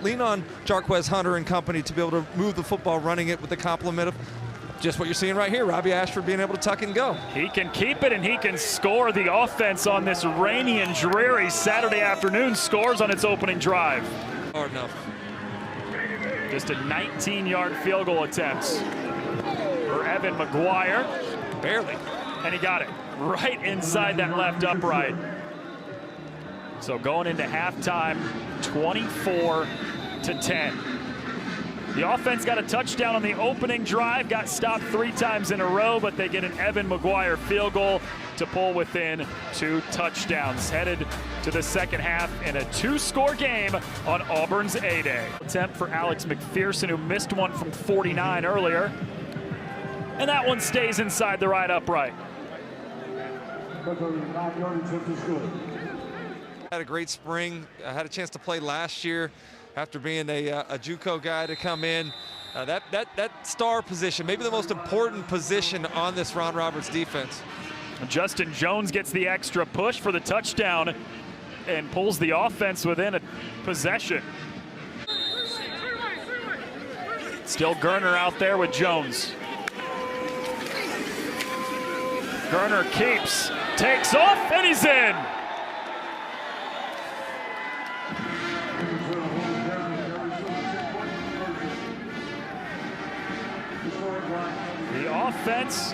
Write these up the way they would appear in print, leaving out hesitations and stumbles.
lean on Jarquez Hunter and company to be able to move the football, running it with the complement of just what you're seeing right here, Robbie Ashford being able to tuck and go. He can keep it and he can score. The offense on this rainy and dreary Saturday afternoon scores on its opening drive. Hard enough. Just a 19-yard field goal attempt for Evan McGuire. Barely. And he got it right inside that left upright. So going into halftime, 24-10. The offense got a touchdown on the opening drive, got stopped 3 times in a row, but they get an Evan McGuire field goal to pull within 2 touchdowns. Headed to the second half in a 2-score game on Auburn's A-Day. Attempt for Alex McPherson, who missed one from 49 earlier. And that one stays inside the right upright. Had a great spring. I had a chance to play last year after being a JUCO guy to come in. That star position, maybe the most important position on this Ron Roberts defense. Justin Jones gets the extra push for the touchdown and pulls the offense within a possession. Still Gerner out there with Jones. Gerner keeps, takes off, and he's in. The offense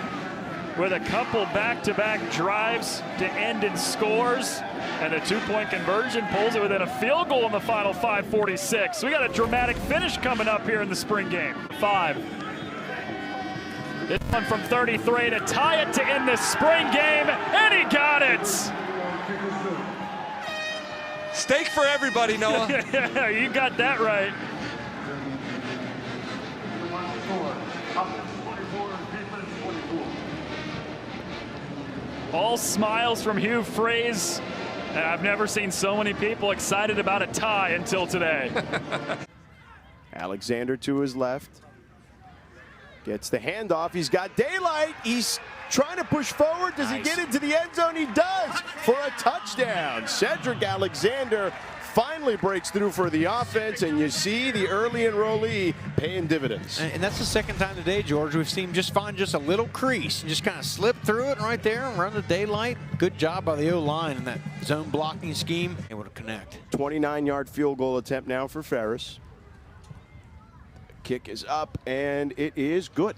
with a couple back-to-back drives to end in scores, and a 2-point conversion pulls it within a field goal in the final 5:46. We got a dramatic finish coming up here in the spring game. 5. This one from 33 to tie it to end this spring game, and he got it. Steak for everybody, Noah. Yeah, you got that right. All smiles from Hugh Freeze, and I've never seen so many people excited about a tie until today. Alexander to his left. Gets the handoff. He's got daylight. He's trying to push forward. Does he get into the end zone? He does for a touchdown. Cedric Alexander finally breaks through for the offense, and you see the early enrollee paying dividends. And that's the second time today, George, we've seen him just find just a little crease and just kind of slip through it right there and run the daylight. Good job by the O-line in that zone blocking scheme. Able to connect. 29-yard field goal attempt now for Ferris. Kick is up, and it is good.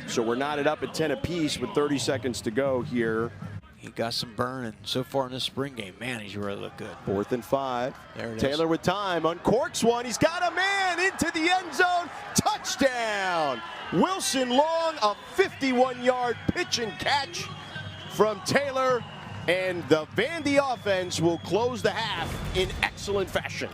So we're knotted up at 10 apiece with 30 seconds to go here. He got some burning so far in this spring game. Man, he's really looked good. 4th and 5. There it Taylor is. With time, uncorks one. He's got a man into the end zone. Touchdown! Wilson Long, a 51-yard pitch and catch from Taylor. And the Vandy offense will close the half in excellent fashion.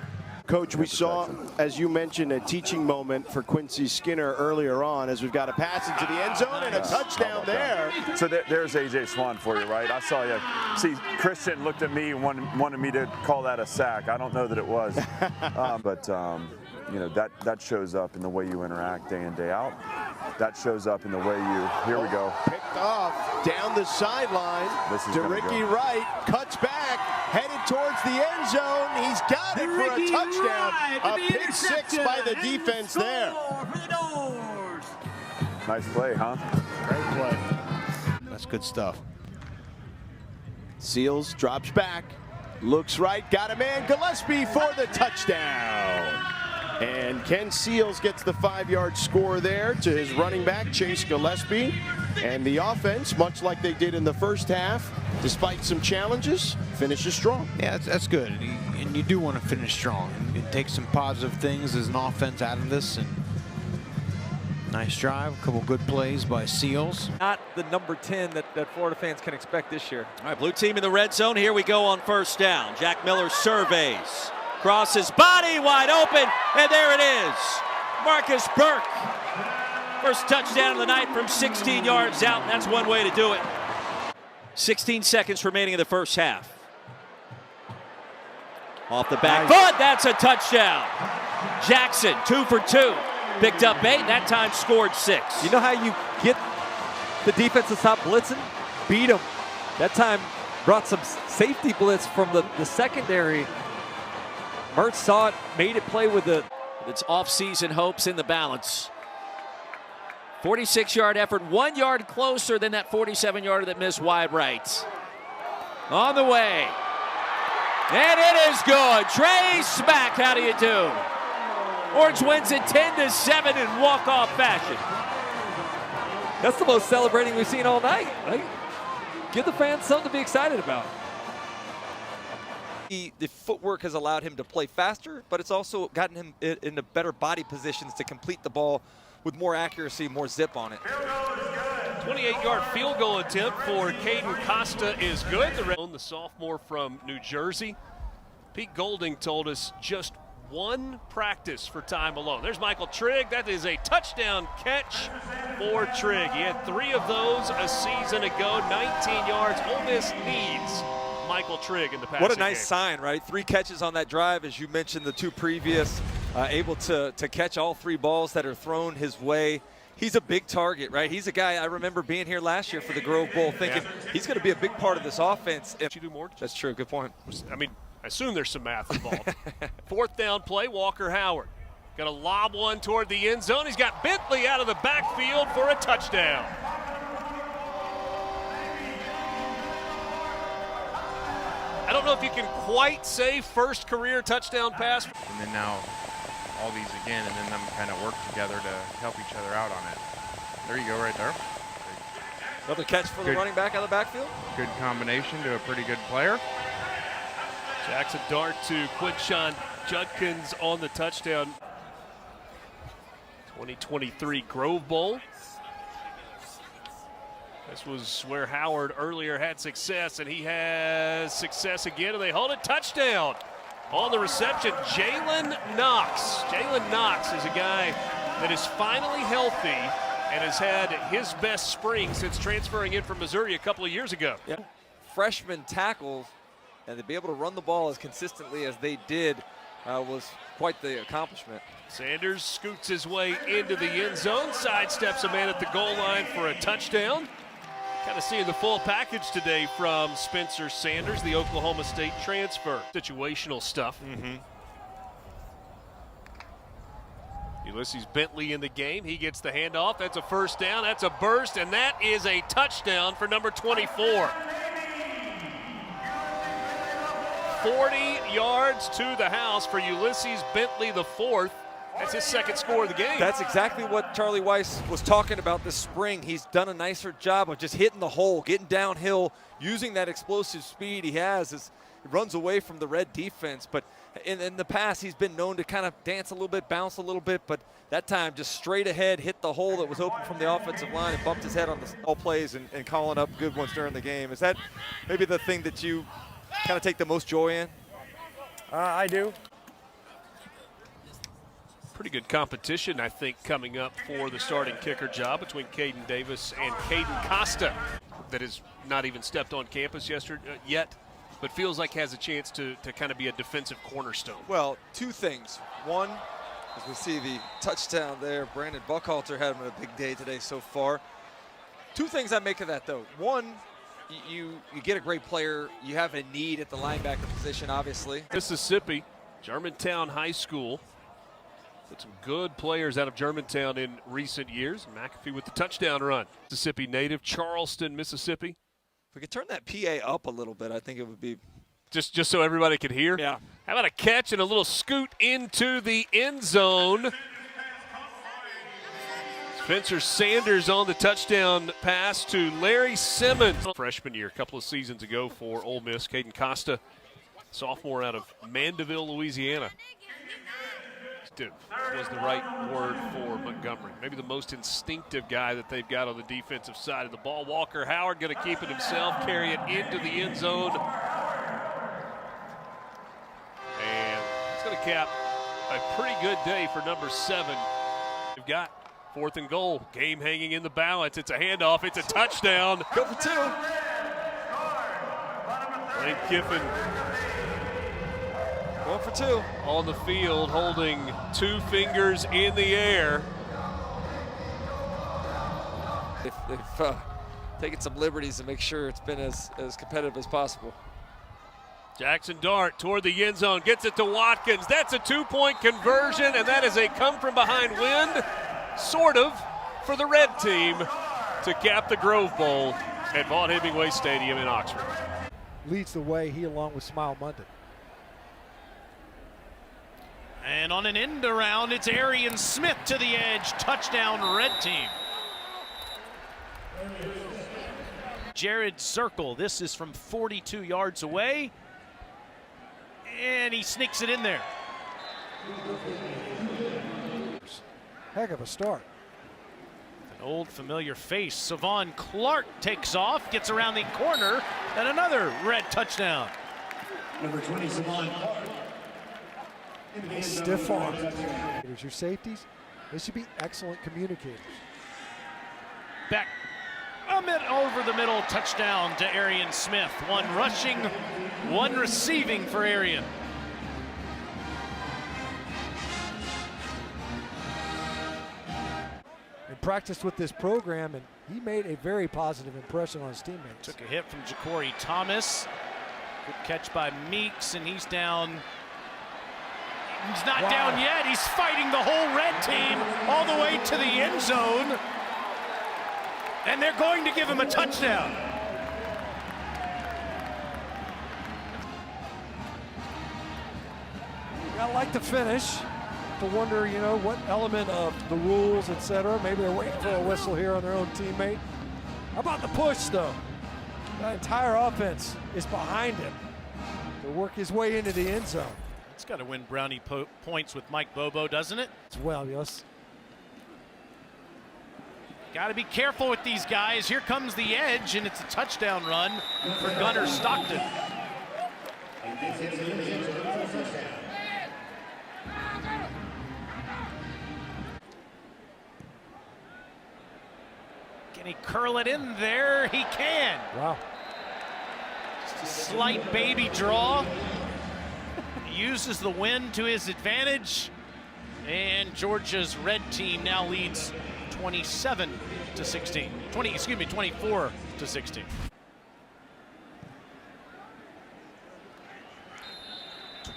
Coach, we saw, as you mentioned, a teaching moment for Quincy Skinner earlier on as we've got a pass into the end zone and a touchdown there. So there's A.J. Swan for you, right? I saw you. See, Christian looked at me and wanted me to call that a sack. I don't know that it was. But you know, that shows up in the way you interact day in, day out. That shows up in the way you, here we go. Picked off down the sideline. DeRicky Wright cuts back, headed towards the end zone. He's got it for a touchdown. A pick 6 by the defense there. Nice play, huh? Great play. That's good stuff. Seals drops back, looks right, got a man, Gillespie for the touchdown. And Ken Seals gets the 5-yard score there to his running back, Chase Gillespie. And the offense, much like they did in the first half, despite some challenges, finishes strong. Yeah, that's good. And you do want to finish strong and take some positive things as an offense out of this. And nice drive, a couple good plays by Seals. Not the number 10 that Florida fans can expect this year. All right, blue team in the red zone. Here we go on first down. Jack Miller surveys. Crosses body wide open, and there it is. Marcus Burke. First touchdown of the night from 16 yards out, and that's one way to do it. 16 seconds remaining in the first half. Off the back foot, that's a touchdown. Jackson, 2 for 2. Picked up 8, that time scored 6. You know how you get the defense to stop blitzing? Beat them. That time brought some safety blitz from the secondary. Mertz saw it, made it play with the... It's off-season hopes in the balance. 46-yard effort, 1 yard closer than that 47-yarder that missed wide right. On the way. And it is good. Trey Smack, how do you do? Orange wins it 10-7 in walk-off fashion. That's the most celebrating we've seen all night. Right? Give the fans something to be excited about. The footwork has allowed him to play faster, but it's also gotten him into better body positions to complete the ball with more accuracy, more zip on it. 28-yard field goal attempt for Caden Costa is good. The sophomore from New Jersey. Pete Golding told us just one practice for time alone. There's Michael Trigg. That is a touchdown catch for Trigg. He had 3 of those a season ago, 19 yards. Ole Miss needs Michael Trigg in the passing What a nice game. sign, right? 3 catches on that drive, as you mentioned, the 2 previous, able to catch all 3 balls that are thrown his way. He's a big target, right? He's a guy, I remember being here last year for the Grove Bowl thinking he's going to be a big part of this offense. You do more? That's true, good point. I mean, I assume there's some math involved. 4th down play, Walker Howard. Got a lob one toward the end zone. He's got Bentley out of the backfield for a touchdown. I don't know if you can quite say first career touchdown pass. And then now all these again, and then them kind of work together to help each other out on it. There you go right there. Another catch for the running back out of the backfield. Good combination to a pretty good player. Jackson Dart to Quinshawn Judkins on the touchdown. 2023 Grove Bowl. This was where Howard earlier had success, and he has success again, and they hold it. Touchdown on the reception, Jalen Knox. Jalen Knox is a guy that is finally healthy and has had his best spring since transferring in from Missouri a couple of years ago. Yeah. Freshman tackles, and to be able to run the ball as consistently as they did was quite the accomplishment. Sanders scoots his way into the end zone, sidesteps a man at the goal line for a touchdown. Kind of seeing the full package today from Spencer Sanders, the Oklahoma State transfer. Situational stuff. Ulysses Bentley in the game. He gets the handoff. That's a first down. That's a burst, and that is a touchdown for number 24. 40 yards to the house for Ulysses Bentley, the 4th. That's his 2nd score of the game. That's exactly what Charlie Weiss was talking about this spring. He's done a nicer job of just hitting the hole, getting downhill, using that explosive speed he has as he runs away from the red defense. But in the past, he's been known to kind of dance a little bit, bounce a little bit, but that time just straight ahead, hit the hole that was open from the offensive line and bumped his head on the all plays and calling up good ones during the game. Is that maybe the thing that you kind of take the most joy in? I do. Pretty good competition, I think, coming up for the starting kicker job between Caden Davis and Caden Costa, that has not even stepped on campus yet, but feels like has a chance to kind of be a defensive cornerstone. Well, 2 things. One, as we see the touchdown there, Brandon Buckhalter had a big day today so far. 2 things I make of that, though. One, you get a great player. You have a need at the linebacker position, obviously. Mississippi, Germantown High School. Put some good players out of Germantown in recent years. McAfee with the touchdown run. Mississippi native, Charleston, Mississippi. If we could turn that PA up a little bit, I think it would be. Just so everybody could hear? Yeah. How about a catch and a little scoot into the end zone? Spencer Sanders on the touchdown pass to Larry Simmons. Freshman year, a couple of seasons ago for Ole Miss. Caden Costa, sophomore out of Mandeville, Louisiana. Was the right word for Montgomery. Maybe the most instinctive guy that they've got on the defensive side of the ball. Walker Howard going to keep it himself, carry it into the end zone. And it's going to cap a pretty good day for number 7. We've got 4th and goal. Game hanging in the balance. It's a handoff. It's a touchdown. Go for 2. Lane Kiffin. 1 for 2. On the field, holding 2 fingers in the air. They've taken some liberties to make sure it's been as competitive as possible. Jackson Dart toward the end zone, gets it to Watkins. That's a 2-point conversion, and that is a come-from-behind win, sort of, for the red team to cap the Grove Bowl at Vaught Hemingway Stadium in Oxford. Leads the way, he along with Smile Munden. And on an end around, it's Arian Smith to the edge. Touchdown, red team. Jared Zirkle, this is from 42 yards away. And he sneaks it in there. Heck of a start. An old familiar face. Savon Clark takes off, gets around the corner, and another red touchdown. Number 20, Savon Clark. Stiff arm. Your safeties, they should be excellent communicators. Back over the middle, touchdown to Arian Smith. One rushing, one receiving for Arian. And practiced with this program, and he made a very positive impression on his teammates. Took a hit from Ja'Cory Thomas. Good catch by Meeks, and he's down. He's not down yet. He's fighting the whole red team all the way to the end zone. And they're going to give him a touchdown. I like the finish. To wonder, you know, what element of the rules, etc. Maybe they're waiting for a whistle here on their own teammate. How about the push, though? The entire offense is behind him to work his way into the end zone. It's got to win brownie points with Mike Bobo, doesn't it? As well, yes. Got to be careful with these guys. Here comes the edge, and it's a touchdown run for Gunnar Stockton. Can he curl it in there? He can. Wow. Just a slight baby draw. Uses the wind to his advantage, and Georgia's red team now leads 27 to 16. 24 to 16.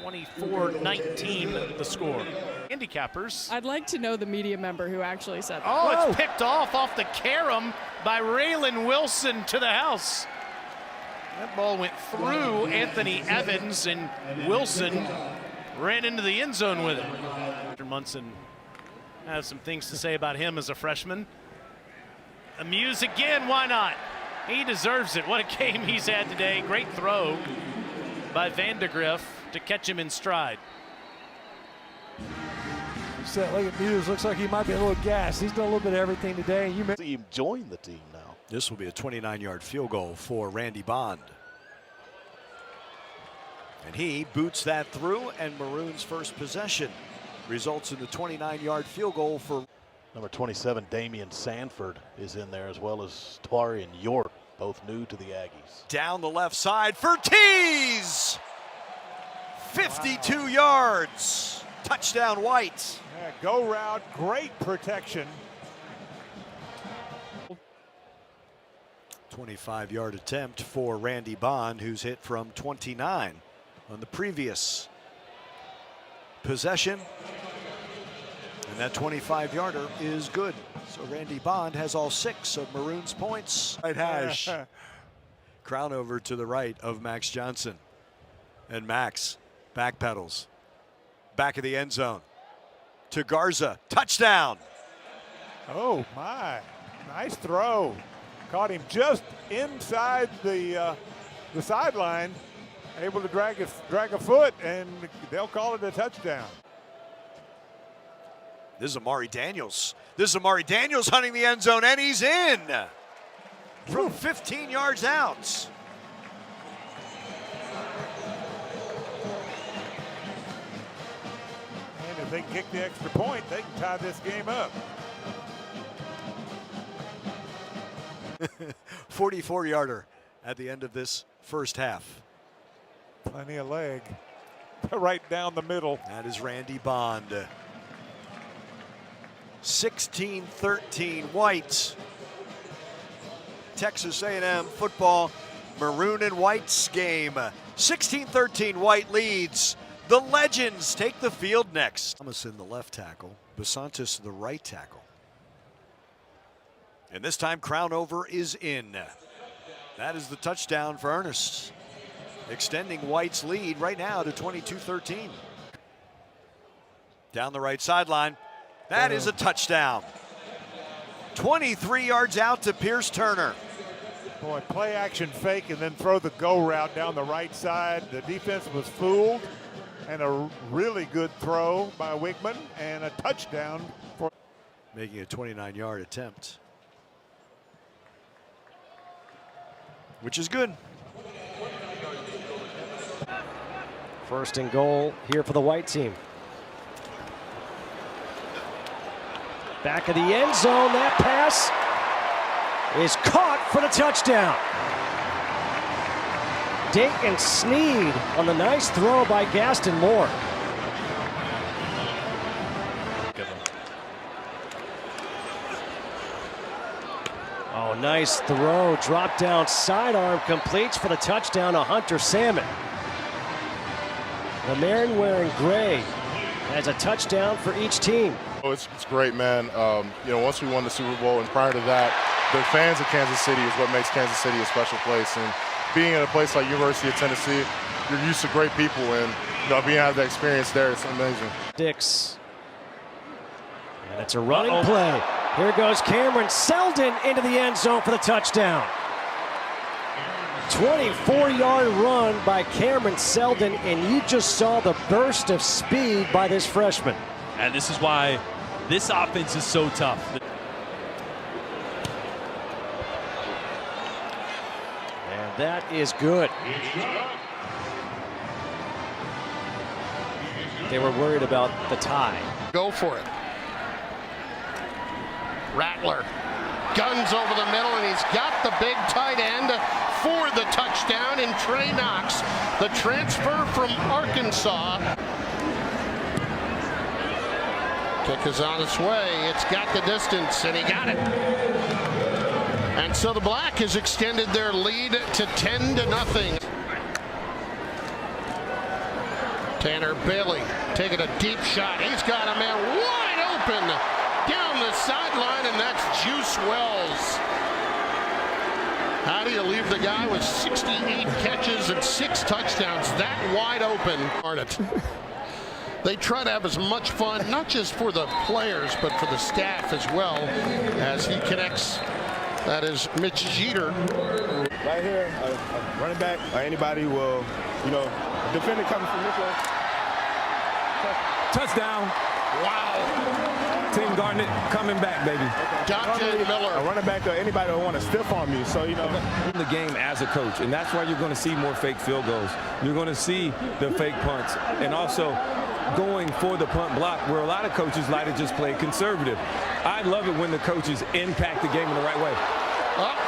(24-19) the score. Handicappers. I'd like to know the media member who actually said that. Oh, it's picked off the carom by Raylan Wilson to the house. That ball went through Anthony Evans, and Wilson ran into the end zone with it. Munson has some things to say about him as a freshman. Amuse again, why not? He deserves it. What a game he's had today. Great throw by Vandegrift to catch him in stride. Look at Muse, looks like he might be a little gassed. He's done a little bit of everything today. You See him join the team now. This will be a 29-yard field goal for Randy Bond. And he boots that through, and Maroon's first possession results in the 29-yard field goal for number 27, Damian Sanford is in there, as well as Tarian York, both new to the Aggies. Down the left side for Tees! 52 yards. Touchdown White. Yeah, go route, great protection. 25-yard attempt for Randy Bond, who's hit from 29 on the previous possession. And that 25-yarder is good. So Randy Bond has all 6 of Maroon's points. Right hash. Crown over to the right of Max Johnson. And Max backpedals. Back of the end zone to Garza. Touchdown. Oh, my. Nice throw. Caught him just inside the sideline. Able to drag a foot, and they'll call it a touchdown. This is Amari Daniels. This is Amari Daniels hunting the end zone, and he's in from 15 yards out. And if they can kick the extra point, they can tie this game up. 44-yarder at the end of this first half. Plenty of leg. Right down the middle. That is Randy Bond. 16-13 White. Texas A&M football, maroon and white's game. 16-13, White leads. The Legends take the field next. Thomas in the left tackle, Basantis the right tackle. And this time Crownover is in. That is the touchdown for Ernest, extending White's lead right now to 22-13. Down the right sideline, that is a touchdown. 23 yards out to Pierce Turner. Boy, play action fake and then throw the go route down the right side. The defense was fooled, and a really good throw by Wigman and a touchdown for making a 29-yard attempt, which is good. First and goal here for the white team. Back of the end zone, that pass is caught for the touchdown. Dayton Sneed on the nice throw by Gaston Moore. Oh, nice throw, drop down sidearm, completes for the touchdown to Hunter Salmon. The man wearing gray has a touchdown for each team. Oh, it's great, man. You know, once we won the Super Bowl, and prior to that, the fans of Kansas City is what makes Kansas City a special place. And being in a place like University of Tennessee, you're used to great people, and you know, being out of the experience there, it's amazing. Dix. And it's a running play. Here goes Cameron Seldon into the end zone for the touchdown. 24-yard run by Cameron Seldon, and you just saw the burst of speed by this freshman. And this is why this offense is so tough. And that is good. They were worried about the tie. Go for it. Rattler guns over the middle, and he's got the big tight end for the touchdown in Trey Knox, the transfer from Arkansas. Kick is on its way. It's got the distance, and he got it. And so the Black has extended their lead to 10-0. Tanner Bailey taking a deep shot. He's got a man wide open down the sideline, and that's Juice Wells. How do you leave the guy with 68 catches and 6 touchdowns that wide open? They try to have as much fun, not just for the players, but for the staff as well, as he connects. That is Mitch Jeter. Right here, a running back or anybody will, you know, defender coming from this way. Touchdown. Wow. Tim Garnett coming back, baby. Dante Miller. A running back or anybody will want to stiff on me, so, you know. In the game as a coach, and that's why you're going to see more fake field goals. You're going to see the fake punts, and also going for the punt block, where a lot of coaches like to just play conservative. I love it when the coaches impact the game in the right way.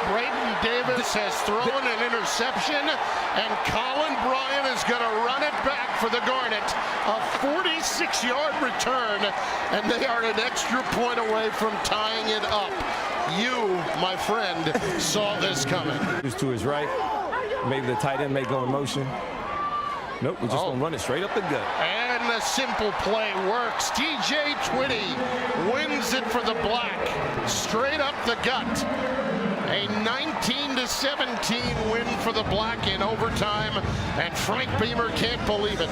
Braden Davis has thrown an interception, and Colin Bryant is going to run it back for the Garnet. A 46-yard return, and they are an extra point away from tying it up. You, my friend, saw this coming. Just to his right. Maybe the tight end may go in motion. Nope, we're just going to run it straight up the gut. And the simple play works. DJ Twitty wins it for the Black. Straight up the gut. A 19-17 win for the Black in overtime, and Frank Beamer can't believe it.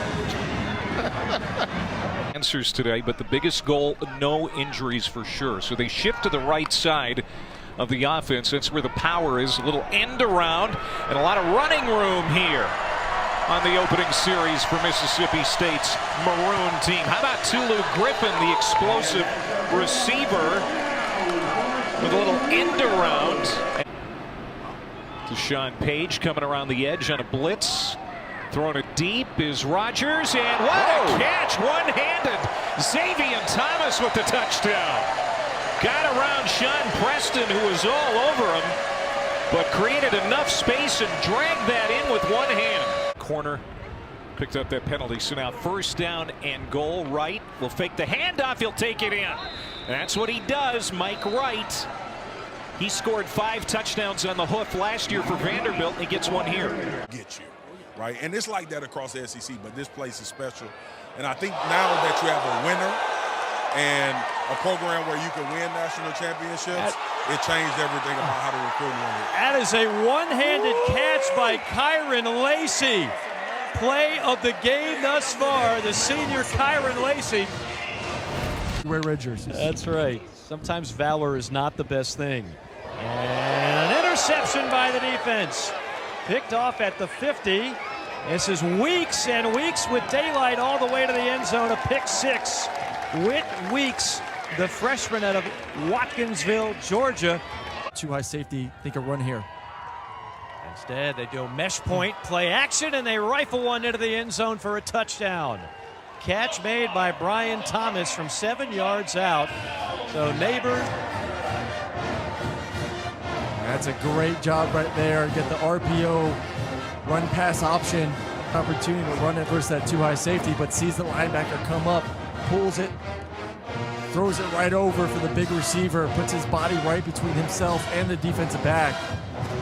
Answers today, but the biggest goal, no injuries for sure. So they shift to the right side of the offense. That's where the power is. A little end around and a lot of running room here on the opening series for Mississippi State's Maroon team. How about Tulu Griffin, the explosive receiver, with a little end around. Deshaun Page coming around the edge on a blitz. Throwing it deep is Rodgers, and what a catch, one-handed. Xavier Thomas with the touchdown. Got around Sean Preston, who was all over him, but created enough space and dragged that in with one hand. Corner picked up that penalty, so now first down and goal. Wright will fake the handoff, he'll take it in. That's what he does, Mike Wright. He scored 5 touchdowns on the hoof last year for Vanderbilt, and he gets one here. Get you. right? And it's like that across the SEC, but this place is special. And I think now that you have a winner and a program where you can win national championships, it changed everything about how the recruiting went. That is a one-handed catch by Kyron Lacey. Play of the game thus far, the senior Kyron Lacey. Wear red jerseys. That's right. Sometimes valor is not the best thing. And an interception by the defense. Picked off at the 50. This is Weeks, and Weeks with daylight all the way to the end zone. A pick six. Whit Weeks, the freshman out of Watkinsville, Georgia. Too high safety, think a run here. Instead, they do mesh point, play action, and they rifle one into the end zone for a touchdown. Catch made by Brian Thomas from 7 yards out. So Neighbor. That's a great job right there. Get the RPO run pass option. Opportunity to run it versus that too high safety, but sees the linebacker come up, pulls it, throws it right over for the big receiver, puts his body right between himself and the defensive back.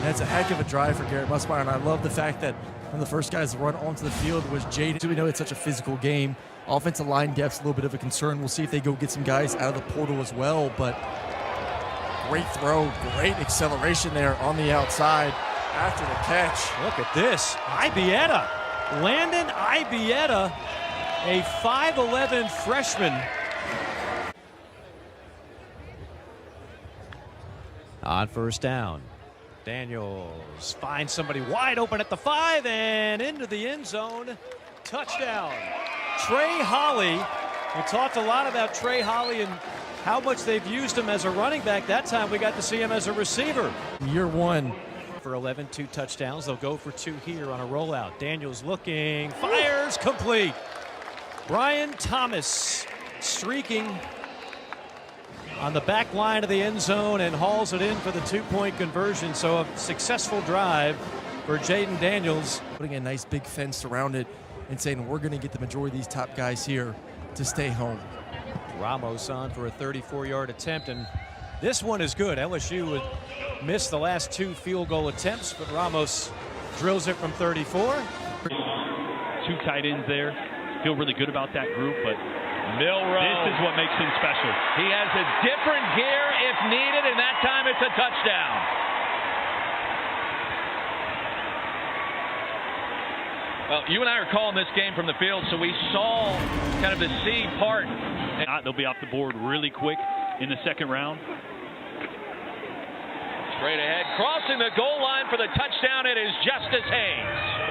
That's a heck of a drive for Garrett Musmeyer, and I love the fact that one of the first guys to run onto the field was Jaden. We know it's such a physical game. Offensive line depth's a little bit of a concern. We'll see if they go get some guys out of the portal as well, but great throw, great acceleration there on the outside after the catch. Look at this, Ibieta. Landon Ibieta, a 5'11 freshman. On first down, Daniels finds somebody wide open at the 5 and into the end zone. Touchdown. Trey Holly. We talked a lot about Trey Holly and how much they've used him as a running back. That time we got to see him as a receiver. Year one. For 11, 2 touchdowns. They'll go for 2 here on a rollout. Daniels looking, fires, complete. Brian Thomas streaking on the back line of the end zone and hauls it in for the 2-point conversion. So a successful drive for Jaden Daniels. Putting a nice big fence around it and saying we're going to get the majority of these top guys here to stay home. Ramos on for a 34-yard attempt, and this one is good. LSU would miss the last 2 field goal attempts, but Ramos drills it from 34. 2 tight ends there. Feel really good about that group, but Milroe. this is what makes him special. He has a different gear if needed, and that time it's a touchdown. Well, you and I are calling this game from the field, so we saw kind of the seed part. They'll be off the board really quick in the second round. Straight ahead, crossing the goal line for the touchdown, it is Justice Haynes.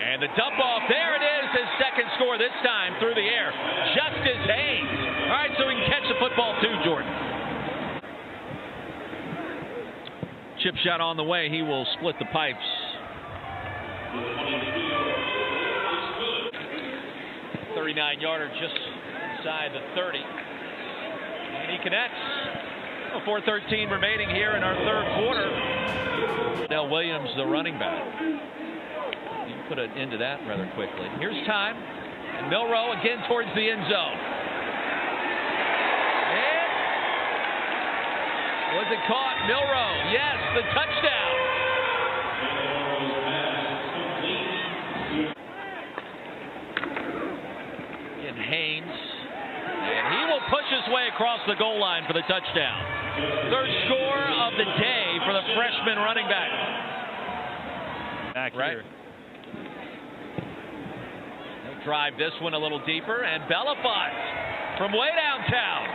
And the dump off, there it is, his second score this time through the air. Justice Haynes. All right, so we can catch the football too, Jordan. Chip shot on the way, he will split the pipes. 39-yarder just inside the 30. And he connects. 4:13 remaining here in our third quarter. Dell Williams, the running back. You can put an end to that rather quickly. Here's time. And Milroe again towards the end zone. And was it caught? Milroe, yes, the touchdown. And Haynes. And he will push his way across the goal line for the touchdown. Third score of the day for the freshman running back. Back right here. They'll drive this one a little deeper, and Belafonte from way downtown.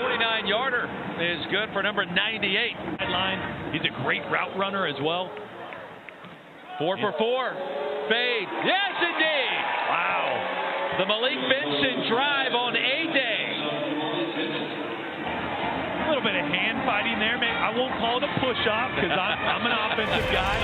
49-yarder is good for number 98. Line. He's a great route runner as well. 4 for 4. Fade. Yes, indeed. Wow. The Malik Benson drive on A-Day. A little bit of hand fighting there. I won't call it a push-off because I'm an offensive guy.